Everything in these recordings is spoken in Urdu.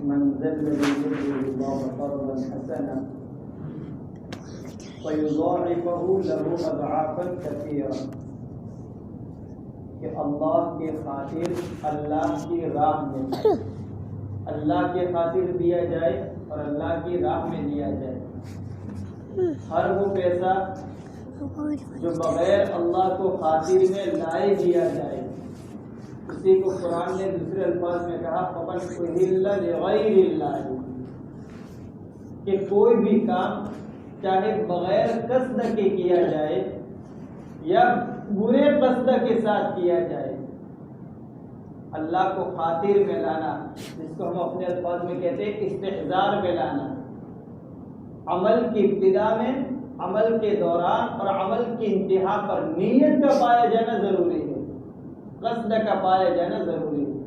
من ذا الذي يقرض الله قرضا حسنا فيضاعفه له اضعافا كثيرا، کہ اللہ کے خاطر اللہ کی راہ میں اللہ کے خاطر دیا جائے اور اللہ کی راہ میں دیا جائے۔ ہر وہ پیسہ جو بغیر اللہ کو خاطر میں لائے دیا جائے، اسی کو قرآن نے دوسرے الفاظ میں کہا فَمَنْ أُهِلَّ لِغَيْرِ اللَّهِ، کہ کوئی بھی کام چاہے بغیر قصد کے کیا جائے یا برے قصد کے ساتھ کیا جائے، اللہ کو خاطر میں لانا، جس کو ہم اپنے الفاظ میں کہتے ہیں استحضار میں لانا، عمل کی ابتدا میں، عمل کے دوران اور عمل کی انتہا پر نیت کا پایا جانا ضروری ہے، قصد کا پایا جانا ضروری ہے۔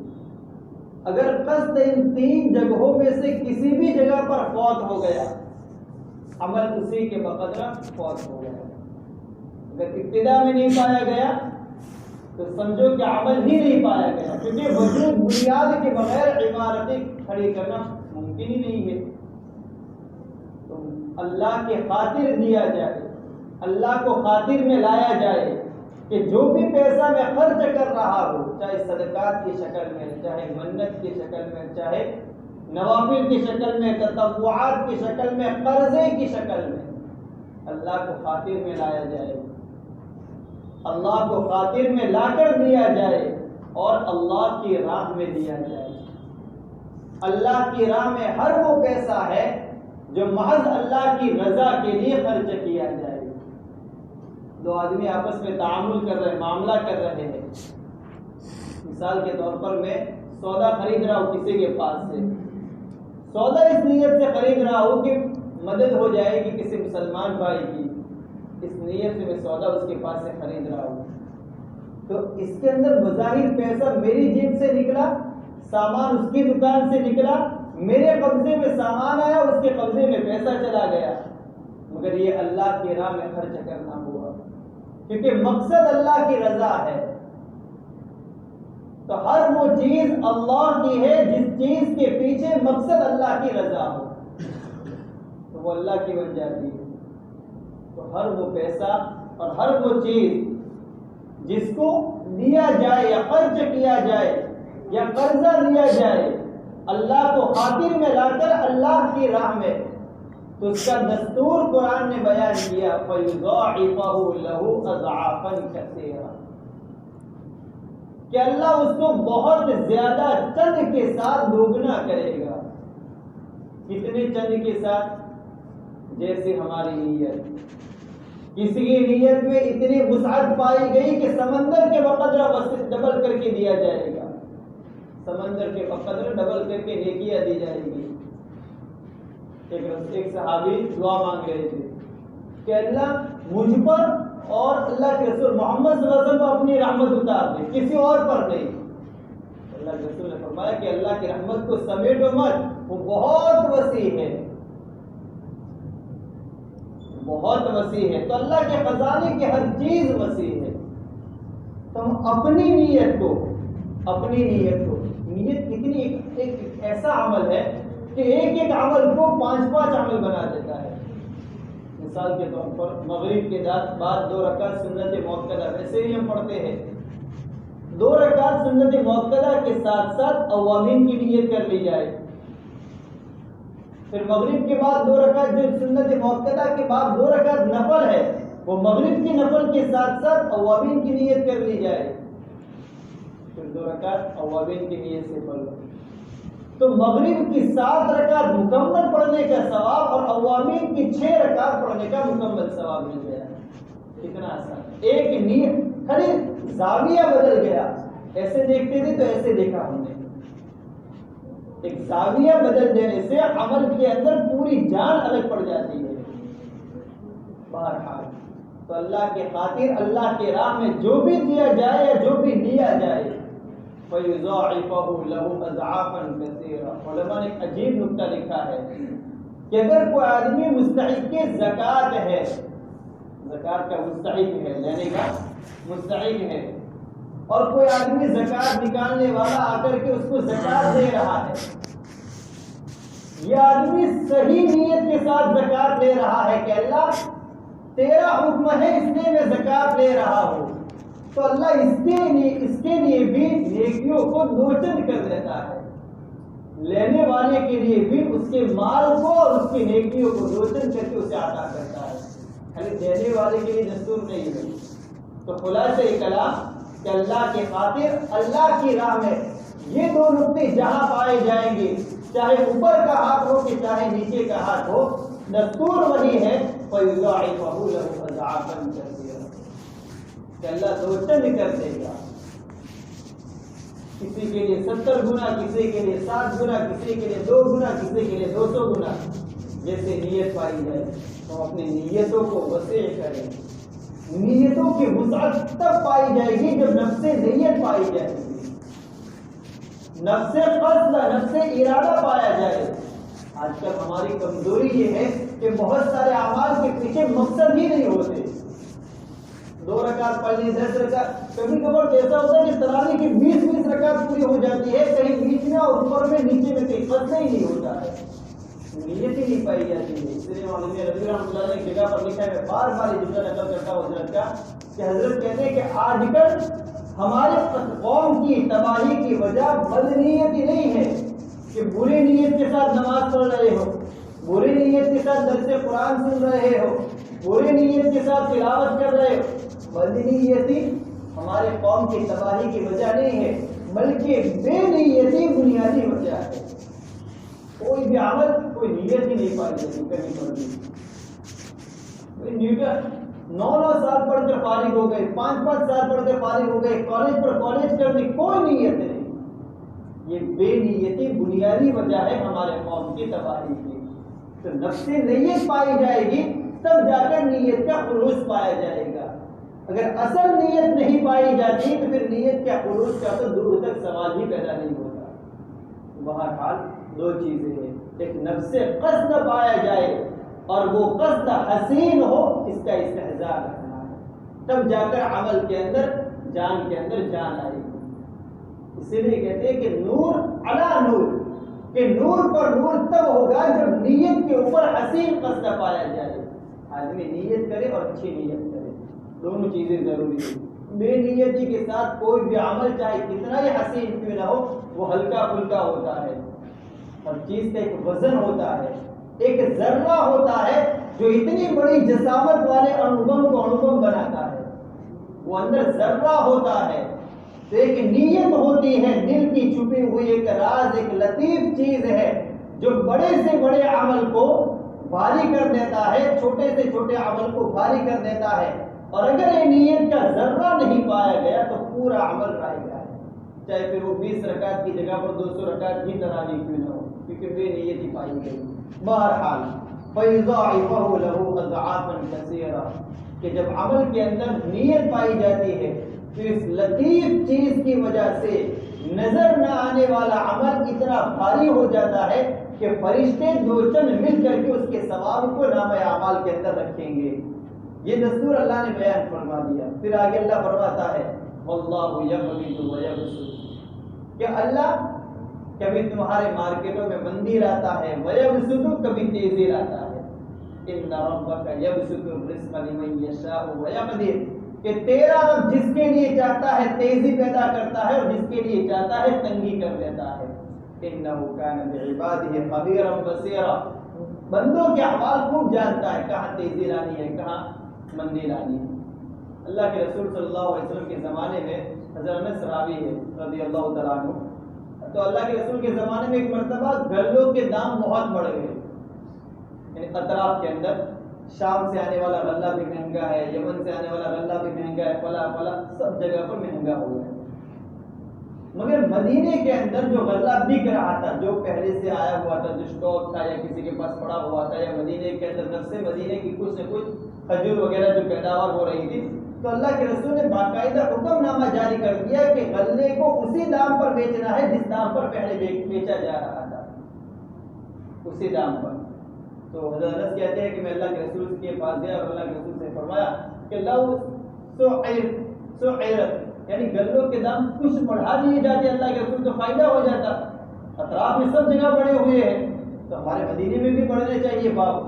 اگر قصد ان تین جگہوں میں سے کسی بھی جگہ پر فوت ہو گیا، عمل اسی کے بقدر فوت ہو گیا۔ اگر ابتدا میں نہیں پایا گیا تو سمجھو کہ عمل ہی نہیں پایا گیا، کیونکہ وجود بنیاد کے بغیر عمارتیں کھڑی کرنا ممکن ہی نہیں ہے۔ تو اللہ کے خاطر دیا جائے، اللہ کو خاطر میں لایا جائے کہ جو بھی پیسہ میں خرچ کر رہا ہوں، چاہے صدقات کی شکل میں، چاہے منت کی شکل میں، چاہے نوافل کی شکل میں، تطوعات کی شکل میں، قرضے کی شکل میں، اللہ کو خاطر میں لایا جائے، اللہ کو خاطر میں لا کر دیا جائے اور اللہ کی راہ میں دیا جائے۔ اللہ کی راہ میں ہر وہ پیسہ ہے جو محض اللہ کی رضا کے لیے خرچ کیا جائے۔ دو آدمی آپس میں تعامل کر رہے ہیں، معاملہ کر رہے ہیں، مثال کے طور پر میں سودا خرید رہا ہوں کسی کے پاس سے، سودا اس نیت سے خرید رہا ہوں کہ مدد ہو جائے گی کسی مسلمان بھائی کی، اس نیت سے میں سودا اس کے پاس سے خرید رہا ہوں، تو اس کے اندر بظاہر پیسہ میری جیب سے نکلا، سامان اس کی دکان سے نکلا، میرے قبضے میں سامان آیا، اس کے قبضے میں پیسہ چلا گیا، مگر یہ اللہ کی راہ میں خرچ کرنا ہوا، کیونکہ مقصد اللہ کی رضا ہے۔ تو ہر وہ چیز اللہ کی ہے جس چیز کے پیچھے مقصد اللہ کی رضا ہو، تو وہ اللہ کی بن جاتی ہے۔ تو ہر وہ پیسہ اور ہر وہ چیز جس کو دیا جائے یا خرچ کیا جائے یا قرضہ لیا جائے اللہ کو خاطر میں لا کر اللہ کی راہ میں، تو اس کا دستور قرآن نے بیان کیا فَيُضَاعِفَهُ لَهُ أَضْعَافًا كَثِيرًا، کہ اللہ اس کو بہت زیادہ چند کے ساتھ دوگنا کرے گا۔ کتنے چند کے ساتھ؟ جیسے ہماری نیت، کسی کی نیت میں اتنی وسعت پائی گئی کہ سمندر کے بقدر ڈبل کر کے دیا جائے گا، سمندر کے بقدر ڈبل کر کے نیکیاں دی جائے گی۔ ایک صحابی دعا مانگ رہے تھے کہ اللہ مجھ پر اور اللہ کے رسول محمد صلی اللہ علیہ وسلم کو اپنی رحمت اتار دے، کسی اور پر نہیں۔ اللہ کے رسول نے فرمایا کہ اللہ کی رحمت کو سمیٹو مت، وہ بہت وسیع ہے، بہت وسیع ہے۔ تو اللہ کے خزانے کی ہر چیز وسیع ہے۔ تو ہم اپنی نیت کو نیت کتنی ایک ایسا عمل ہے کہ ایک ایک عمل کو 5 عمل بنا دیتا ہے۔ مثال کے طور پر مغرب کے بعد 2 رکعت سنت مؤکدہ، ویسے ہی ہم پڑھتے ہیں، 2 رکعت سنت مؤکدہ کے ساتھ ساتھ اوابین کی نیت کر لی جائے، پھر مغرب کے بعد 2 رکعت جو سنت مؤکدہ کے بعد 2 رکعت نفل ہے، وہ مغرب کی نفل کے ساتھ ساتھ اوابین کی نیت کر لی جائے، پھر 2 رکعت اوابین کی نیت سے پڑھ لو، تو مغرب کی 7 رکعت مکمل پڑھنے کا ثواب اور اوابین کی 6 رکعت پڑھنے کا مکمل ثواب مل گیا۔ کتنا آسان، ایک نیت، خالی زاویہ بدل گیا، ایسے دیکھتے تھے تو ایسے دیکھا ہم نے، ایک زاویہ بدل دینے سے عمل کے اندر پوری جان الگ پڑ جاتی ہے۔ بہرحال تو اللہ کے خاطر اللہ کے راہ میں جو بھی دیا جائے یا جو بھی لیا جائے فَيُضَاعِفَهُ لَهُ أَضْعَافًا كَثِيرًا۔ علماء نے ایک عجیب نکتہ لکھا ہے کہ اگر کوئی آدمی مستحق زکوٰۃ ہے، زکوٰۃ کا مستحق ہے، لینے کا مستحق ہے، اور کوئی آدمی زکوٰۃ نکالنے والا آ کر کے اس کو زکوٰۃ دے رہا ہے، یہ آدمی صحیح نیت کے ساتھ زکات لے رہا ہے کہ اللہ تیرا حکم ہے اس لیے میں زکات لے رہا ہوں، تو اللہ اس کے لیے بھی نیکیوں کو دوچند کر دیتا ہے، لینے والے کے لیے بھی اس کے مال کو اور اس کی نیکیوں کو دوچند کر کے اسے عطا کرتا ہے، خالی دینے والے کے لیے دستور نہیں ہے۔ تو خلاصہ کلام کہ اللہ کے خاطر اللہ کی راہ میں یہ دو نقطے جہاں پائے جائیں گے، چاہے اوپر کا ہاتھ ہو کہ چاہے نیچے کا ہاتھ ہو، دستور وہی ہے فَيُضَاعِفَهُ لَهُ أَضْعَافًا كَثِيرًا کہ اللہ دوچند کر دے گا، کسی کے لیے 70 گنا، کسی کے لیے 7 گنا، کسی کے لیے 2 گنا، کسی کے لیے 200 گنا، جیسے نیت پائی جائے تو اپنی نیتوں کو وسیع کریں۔ نیتوں کی وسعت تب پائی جائے گی جب نفس نیت پائی جائے گی، نفس قصد، نفس ارادہ پایا جائے۔ آج کل ہماری کمزوری یہ ہے کہ بہت سارے اعمال کے پیچھے مقصد ہی نہیں ہوتے، 2 رکعت پڑھنی، 10 رکعت، کبھی کبھی ایسا ہوتا ہے کہ تراویح کی 20 رکعت پوری ہو جاتی ہے، کہیں بیچ میں اور اوپر میں نیچے میں کہیں قصد ہی نہیں ہوتا ہے، نیت ہی نہیں پائی جاتی ہے۔ اس لیے مولانا رضی رحمۃ اللہ نے ایک جگہ پر لکھا ہے، میں بار بار یہ جملہ نقل کرتا ہوں حضرت کا، کہ حضرت کہتے ہیں کہ آج کل ہمارے قوم کی تباہی کی وجہ بدنیت ہی نہیں ہے کہ بری نیت کے ساتھ نماز پڑھ رہے ہو، بری نیت کے ساتھ درس قرآن سن رہے ہو، بری نیت کے ساتھ تلاوت کر رہے ہو، بدنیتی ہمارے قوم کی تباہی کی وجہ نہیں ہے، بلکہ بے نیتی بنیادی وجہ ہے۔ کوئی بھی عمل کوئی نیت ہی نہیں پائی جاتی، کہیں پر بھی نیوٹن 9 سال پڑھ کر فارغ ہو گئے، 5 سال پڑھ کر فارغ ہو گئے، کالج پر کالج کرنے کوئی نیت نہیں۔ یہ بے نیتی بنیادی وجہ ہے ہمارے قوم کی تباہی کی۔ تو نفس نیت پائی جائے گی تب جا کر نیت کا خلوص پایا جائے گا۔ اگر اصل نیت نہیں پائی جاتی تو پھر نیت کا خلوص کا تو دور تک سوال ہی پیدا نہیں ہوتا۔ بہرحال 2 چیزیں ہیں، ایک نفس قصد پایا جائے اور وہ قصد حسین ہو، اس کا استحضار رکھنا ہے، تب جا کر عمل کے اندر جان آئے گی۔ اسی لیے کہتے ہیں کہ نور علی نور، کہ نور پر نور تب ہوگا جب نیت کے اوپر حسین قصد پایا جائے۔ آدمی نیت کرے اور اچھی نیت کرے، دونوں چیزیں ضروری ہیں۔ بے نیتی کے ساتھ کوئی بھی عمل چاہے کتنا ہی حسین کیوں نہ ہو، وہ ہلکا پھلکا ہوتا ہے۔ ہر چیز کا ایک وزن ہوتا ہے، ایک ذرہ ہوتا ہے جو اتنی بڑی جسامت والے انوبم کو انوبم بناتا ہے، وہ اندر ذرہ ہوتا ہے۔ تو ایک نیت ہوتی ہے، دل کی چھپی ہوئی ایک راز، ایک لطیف چیز ہے جو بڑے سے بڑے عمل کو بھاری کر دیتا ہے، چھوٹے سے چھوٹے عمل کو بھاری کر دیتا ہے۔ اور اگر یہ نیت کا ذرہ نہیں پایا گیا تو پورا عمل رائے گا ہے، چاہے پھر وہ 20 رکعت کی جگہ پر 200 رکعت بھی تراویح کیوں نہ ہو، کیونکہ بے نیت ہی پائی گئی۔ بہرحال فَيُضَاعِفَهُ لَهُ أَضْعَافًا كَثِيرًا کہ جب عمل کے اندر نیت پائی جاتی ہے تو اس لطیف چیز کی وجہ سے نظر نہ آنے والا عمل اتنا بھاری ہو جاتا ہے کہ فرشتے 2 چند مل کر کے اس کے ثواب کو نامہ اعمال کے اندر رکھیں گے۔ یہ دستور اللہ نے بیان فرما دیا۔ پھر آگے اللہ فرماتا ہے وَاللَّهُ يَقْبِضُ وَيَبْسُطُ کہ اللہ کبھی تمہارے مارکیٹوں میں مندی لاتا ہے، وَيَبْسُطُ کبھی تیزی لاتا ہے۔ إِنَّ رَبَّكَ يَبْسُطُ الرِّزْقَ لِمَن يَشَاءُ وَيَقْدِرُ کہ تیرا رب جس کے لیے چاہتا ہے تیزی پیدا کرتا ہے اور جس کے لیے چاہتا ہے تنگی کر دیتا ہے۔ إِنَّهُ كَانَ بِعِبَادِهِ خَبِيرًا بَصِيرًا بندوں کے احوال خوب جانتا ہے، کہاں تیزی لانی ہے، کہاں مندی لانی ہے۔ اللہ کے رسول صلی اللہ علیہ وسلم کے زمانے میں حضرت انس راوی ہے رضی اللہ تعالیٰ عنہ، تو اللہ کے رسول کے زمانے میں ایک مرتبہ غلوں کے دام بہت بڑھ گئے، یعنی اطراف کے اندر شام سے آنے والا غلہ بھی مہنگا ہے، یمن سے آنے والا غلہ بھی مہنگا ہے، فلا فلا سب جگہ پر مہنگا ہو گیا۔ مگر مدینے کے اندر جو غلہ بک رہا تھا، جو پہلے سے آیا ہوا تھا، جو اسٹاک تھا یا کسی کے پاس پڑا ہوا تھا، یا مدینے کے اندر نفس مدینے کی کچھ نہ کچھ کھجور وغیرہ جو پیداوار ہو رہی تھی، تو اللہ کے رسول نے باقاعدہ حکم نامہ جاری کر دیا کہ غلے کو اسی دام پر بیچنا ہے جس دام پر پہلے بیچا جا رہا تھا، اسی دام پر۔ تو حضرت انس کہتے ہیں کہ میں اللہ کے رسول کے پاس گیا اور اللہ کے رسول سے فرمایا کہ لو سعرت یعنی گلوں کے دام کچھ بڑھا دیے جاتے اللہ کے رسول تو فائدہ ہو جاتا، اطراف میں سب جگہ بڑے ہوئے ہیں، تو ہمارے مدینے میں بھی پڑھنے چاہیے باب.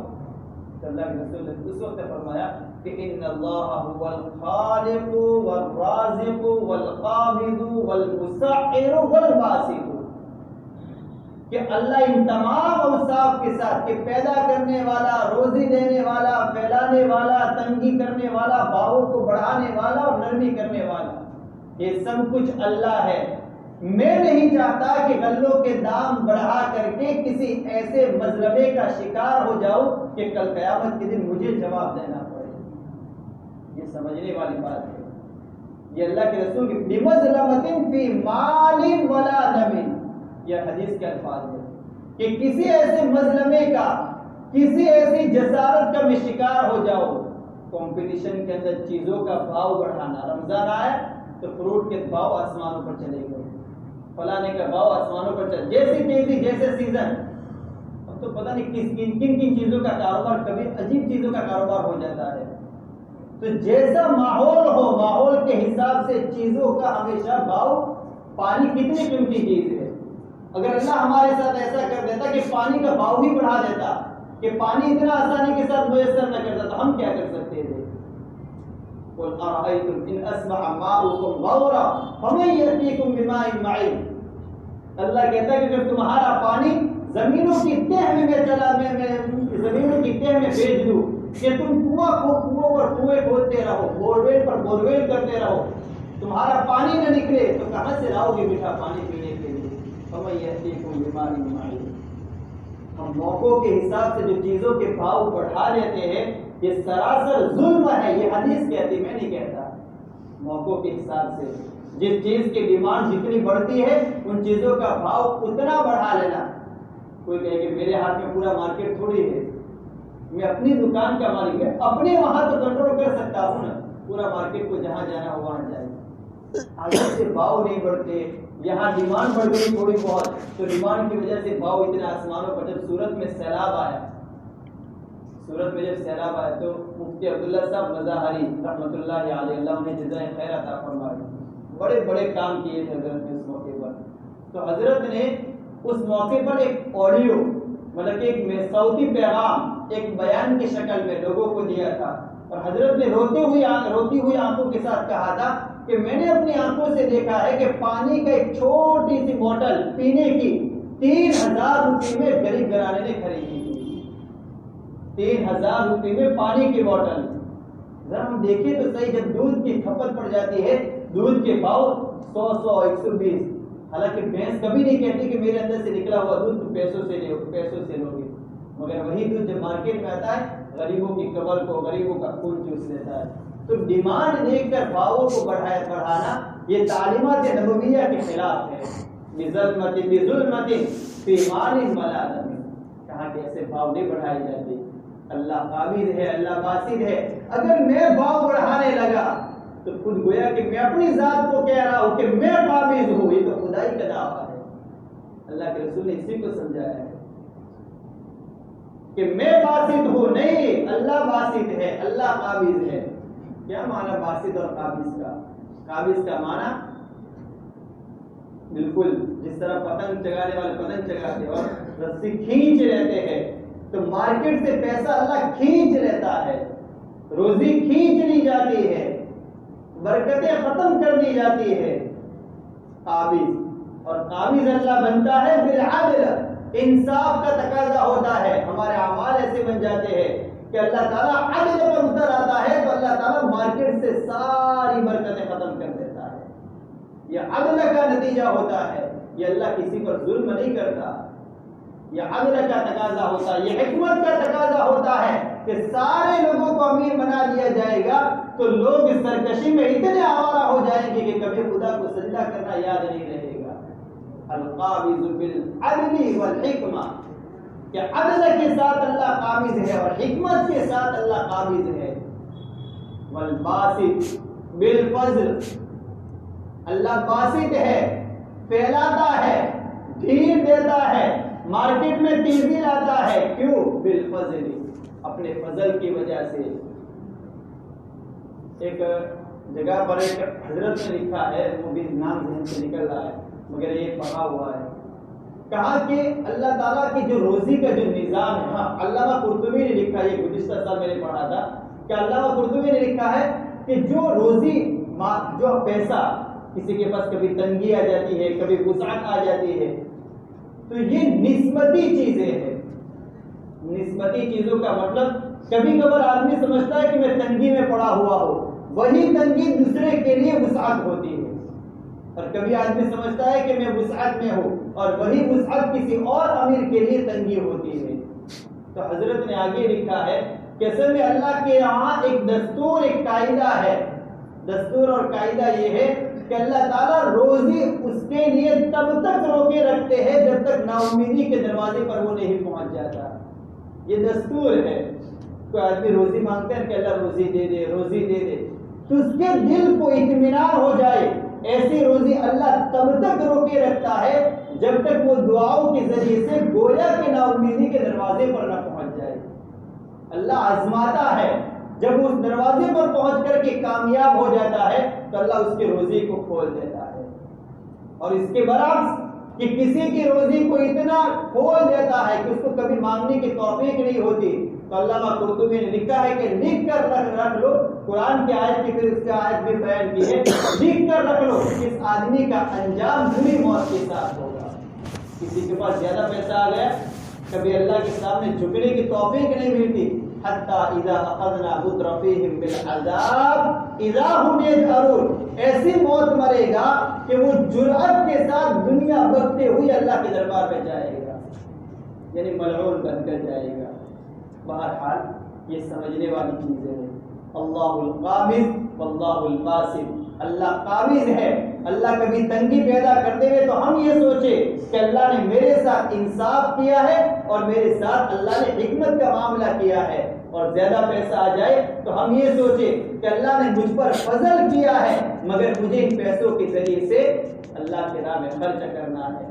تو اللہ کے رسول نے اس وقت فرمایا کہ ان اللہ هو الخالق والرازق والقابض والمسعر والباسط، کہ اللہ ان تمام اوصاف کے ساتھ، کہ پیدا کرنے والا، روزی دینے والا، پھیلانے والا، تنگی کرنے والا، باہوں کو بڑھانے والا اور نرمی کرنے والا، یہ سب کچھ اللہ ہے. میں نہیں چاہتا کہ غلوں کے دام بڑھا کر کے کسی ایسے مظلمے کا شکار ہو جاؤں کہ کل قیامت کے دن مجھے جواب دینا پڑے. یہ سمجھنے والی بات ہے. یہ اللہ کے رسول کی بمظلمۃ فی مال ولا دم، یہ حدیث کے الفاظ ہیں کہ کسی ایسے مظلمے کا، کسی ایسی جسارت کا میں شکار ہو جاؤ. کمپٹیشن کے اندر چیزوں کا بھاؤ بڑھانا، رمضان آیا تو فروٹ کے بھاؤ آسمانوں پر چلے گئے، فلانے کا بھاؤ آسمانوں پر چل، جیسی تیزی جیسے سیزن. اب تو پتہ نہیں کن چیزوں کا کاروبار، کبھی عجیب چیزوں کا کاروبار ہو جاتا ہے. تو جیسا ماحول ہو، ماحول کے حساب سے چیزوں کا ہمیشہ بھاؤ. پانی کتنی قیمتی چیز ہے، اگر اللہ ہمارے ساتھ ایسا کر دیتا کہ پانی کا بھاؤ بھی بڑھا دیتا، کہ پانی اتنا آسانی کے ساتھ میسر نہ کرتا، تو ہم کیا کر سکتے تھے؟ قل ارأيتم ان اصبح ماؤكم غورا فمن يأتيكم بماء معين. اللہ کہتا ہے کہ اگر تمہارا پانی زمینوں کی تہ میں چلا، میں زمینوں کی تہ میں بھیج دوں، کہ تم کنواں پر کنویں کھودتے رہو، بورویل پر بورویل کرتے رہو، تمہارا پانی نہ نکلے، تو کہاں سے لاؤ گے میٹھا پانی پینے کے لیے؟ فمن يأتيكم بماء معين. ہم موقعوں کے حساب سے جو چیزوں کے بھاؤ بڑھا لیتے ہیں، یہ سراسر ظلم ہے. یہ حدیث کہتی، میں نہیں کہتا. موقعوں کے حساب سے جس چیز کی ڈیمانڈ جتنی بڑھتی ہے، ان چیزوں کا بھاؤ اتنا بڑھا لینا. کوئی کہے کہ میرے ہاتھ میں پورا مارکیٹ تھوڑی ہے، میں اپنی دکان کا مالک، میں اپنے وہاں تو کنٹرول کر سکتا ہوں نا. پورا مارکیٹ کو جہاں جانا ہو وہاں جائے. آگے سے بھاؤ نہیں بڑھتے. یہاں ڈیمانڈ بڑھ گئی تھوڑی بہت، تو ڈیمانڈ کی وجہ سے بھاؤ اتنا آسمانوں پر. جب سورت میں سیلاب آیا، سورت میں جب سیلاب آیا تو مفتی عبداللہ صاحب مظاہری رحمۃ اللہ علیہ، اللہ انہیں جزائے خیر عطا فرمائے، بڑے بڑے کام کیے تھے حضرت نے اس موقع پر. تو حضرت نے اس موقع پر ایک آڈیو، مطلب کہ ایک صوتی پیغام، ایک بیان کی شکل میں لوگوں کو دیا تھا. اور حضرت نے روتی ہوئی آنکھوں کے ساتھ کہا تھا کہ میں نے اپنی آنکھوں سے دیکھا ہے کہ پانی کا ایک چھوٹی سی بوتل پینے کی 3000 روپے میں غریب گھرانے نے خریدی تھی. 3000 روپے میں پانی کی بوتل. ذرا ہم دیکھیں تو صحیح، جب دودھ کی کھپت پڑ جاتی ہے، دودھ کے بھاؤ 100 120. حالانکہ بھینس کبھی نہیں کہتی کہ میرے اندر سے نکلا ہوا دودھ تو پیسوں سے لو گے، مگر وہی دودھ جب مارکیٹ میں آتا ہے، غریبوں کی کمر کو، غریبوں کا خون چوس لیتا ہے. تو ڈیمانڈ دیکھ کر بھاؤں کو بڑھانا یہ تعلیمات نبویہ کے خلاف ہے. بظلمۃ فی مال ولا دم. کہاں کہ ایسے بھاؤ نہیں بڑھائے جاتے. اللہ قابض ہے، اللہ باسط ہے. اگر میں بھاؤ بڑھانے لگا تو خود گویا کہ میں اپنی ذات کو کہہ رہا ہوں کہ میں قابض ہوں. یہ تو خدائی کا دعویٰ ہے. اللہ کے رسول نے اسی کو سمجھایا ہے کہ میں باسط ہوں. نہیں، اللہ باسط ہے، اللہ قابض ہے. کیا معنی باسط اور قابض کا؟ قابض کا معنی بالکل جس طرح پتنگ چگانے والے پتنگ چگاتے اور رسی کھینچ لیتے ہیں، تو مارکیٹ سے پیسہ اللہ کھینچ لیتا ہے، روزی کھینچ لی جاتی ہے، برکتیں ختم کر دی جاتی ہے. قابض اور قابض اللہ بنتا ہے بالعدل. انصاف کا تقاضا ہوتا ہے. ہمارے اعمال ایسے بن جاتے ہیں کہ اللہ تعالیٰ عدل پر اتر آتا ہے تو اللہ تعالیٰ مارکیٹ سے ساری برکتیں ختم کر دیتا ہے. یہ عدل کا نتیجہ ہوتا ہے. یہ اللہ کسی پر ظلم نہیں کرتا. یہ عدل کا تقاضا ہوتا ہے، یہ حکمت کا تقاضا ہوتا ہے کہ سارے لوگوں کو امیر بنا دیا جائے گا تو لوگ اس سرکشی میں اتنے آوارہ ہو جائیں گے کہ کبھی خدا کو سجدہ کرنا یاد نہیں رہے گا. القابض بالعدل والحکمہ، کہ عدل کے ساتھ اللہ قابض ہے اور حکمت کے ساتھ اللہ قابض ہے. والباسط بالفضل، اللہ باسط ہے، پھیلاتا ہے، ڈھیر دیتا ہے، مارکیٹ میں تیزی لاتا ہے. کیوں؟ بالفضل، اپنے فضل کی وجہ سے. ایک جگہ پر ایک حضرت نے لکھا ہے، وہ بھی نام ذہن سے نکل رہا ہے مگر یہ پڑھا ہوا ہے. کہا کہ اللہ تعالیٰ کی جو روزی کا جو نظام ہے، ہاں علامہ قرطبی نے لکھا، یہ گزشتہ سال میں نے پڑھا تھا کہ علامہ قرطبی نے لکھا ہے کہ جو روزی جو پیسہ کسی کے پاس کبھی تنگی آ جاتی ہے، کبھی وسعت آ جاتی ہے، تو یہ نسبتی چیزیں ہیں۔ نسبتی چیزوں کا مطلب کبھی کبھار آدمی سمجھتا ہے کہ میں تنگی میں پڑا ہوا ہوں، وہی تنگی دوسرے کے لیے وسعت ہوتی ہے، اور کبھی آدمی سمجھتا ہے کہ میں وسعت میں ہوں اور وہی وسعت کسی اور امیر کے لیے تنگی ہوتی ہے۔ تو حضرت نے آگے لکھا ہے کہ اصل میں اللہ کے یہاں ایک دستور، ایک قاعدہ ہے۔ دستور اور قاعدہ یہ ہے کہ اللہ تعالیٰ روزی اس کے لیے تب تک روکے رکھتے ہیں جب تک نا امیدی کے دروازے پر وہ نہیں پہنچ جاتا۔ یہ دستور ہے۔ کوئی آدمی روزی مانگتے ہیں کہ اللہ روزی دے دے، روزی دے دے، تو اس کے دل کو اطمینان ہو جائے، ایسی روزی اللہ تب تک روکے رکھتا ہے جب تک وہ دعاؤں کے ذریعے سے گویا کہ نا امیدی کے دروازے پر نہ پہنچ جائے۔ اللہ آزماتا ہے، جب اس دروازے پر پہنچ کر کے کامیاب ہو جاتا ہے تو اللہ اس کے روزی کو کھول دیتا ہے۔ اور اس کے برعکس کہ کسی کی روزی کو اتنا کھول دیتا ہے کہ اس کو کبھی مانگنے کی توفیق نہیں ہوتی، تو علامہ قرطبی نے لکھا ہے کہ لکھ کر رکھ لو، قرآن کی آیت کی پھر اس کی آیت بھی بیان کی ہے، لکھ کر رکھ لو اس آدمی کا انجام بری موت کے ساتھ ہوگا۔ کسی کے پاس زیادہ پیسہ آ گیا، کبھی اللہ کے سامنے جھکنے کی توفیق نہیں ملتی، حتی اذا اخذنا مترفیہم بالعذاب اذا ہم یجأرون، ایسی موت مرے گا کہ وہ جرأت کے ساتھ دنیا بکتے ہوئی اللہ کے دربار میں جائے گا، یعنی ملعون بن کر جائے گا۔ بہرحال یہ سمجھنے والی چیزیں ہیں۔ اللہ القابض واللہ الباسط، اللہ قابض ہے، اللہ کبھی تنگی پیدا کرتے ہوئے تو ہم یہ سوچے کہ اللہ نے میرے ساتھ انصاف کیا ہے اور میرے ساتھ اللہ نے حکمت کا معاملہ کیا ہے، اور زیادہ پیسہ آ جائے تو ہم یہ سوچے کہ اللہ نے مجھ پر فضل کیا ہے مگر مجھے ان پیسوں کے ذریعے سے اللہ کے راہ میں خرچ کرنا ہے۔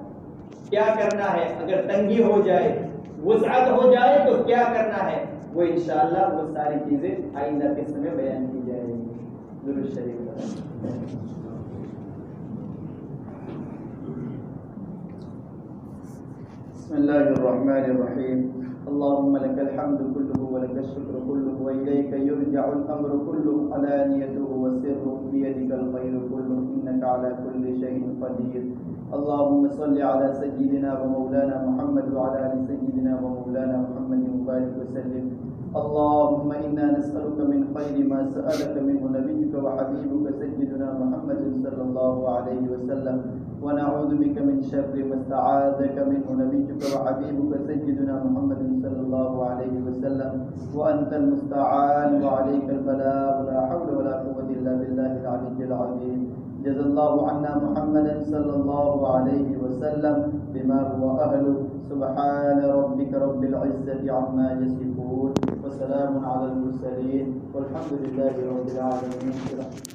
کیا کرنا ہے اگر تنگی ہو جائے، وسعت ہو جائے تو کیا کرنا ہے، وہ انشاءاللہ وہ ساری چیزیں آئندہ قسط میں بیان کی جائے گی۔ درود شریف۔ بسم اللہ الرحمن الرحیم۔ اللهم لك الحمد كله ولك الشكر كله وإليك يرجع الأمر كله علانيته وسره بيدك الخير كله إنك على كل شيء قدير۔ اللهم صل على سيدنا ومولانا محمد وعلى آل سيدنا ومولانا محمد وبارك وسلم۔ اللهم إنا نسألك من خير ما سألك منه نبيك وحبيبك سيدنا محمد صلى الله عليه وسلم، ونعوذ بك من شر ما استعاذك منه نبيك وحبيبك سيدنا محمد صلى الله عليه وسلم، وأنت المستعان وعليك البلاغ، لا حول ولا قوة إلا بالله العلي العظيم۔ جزا الله عنا محمدا صلى الله عليه وسلم بما هو أهله، سبحان ربك رب العزة عما يصفون، وسلام على المرسلين، والحمد لله رب العالمين۔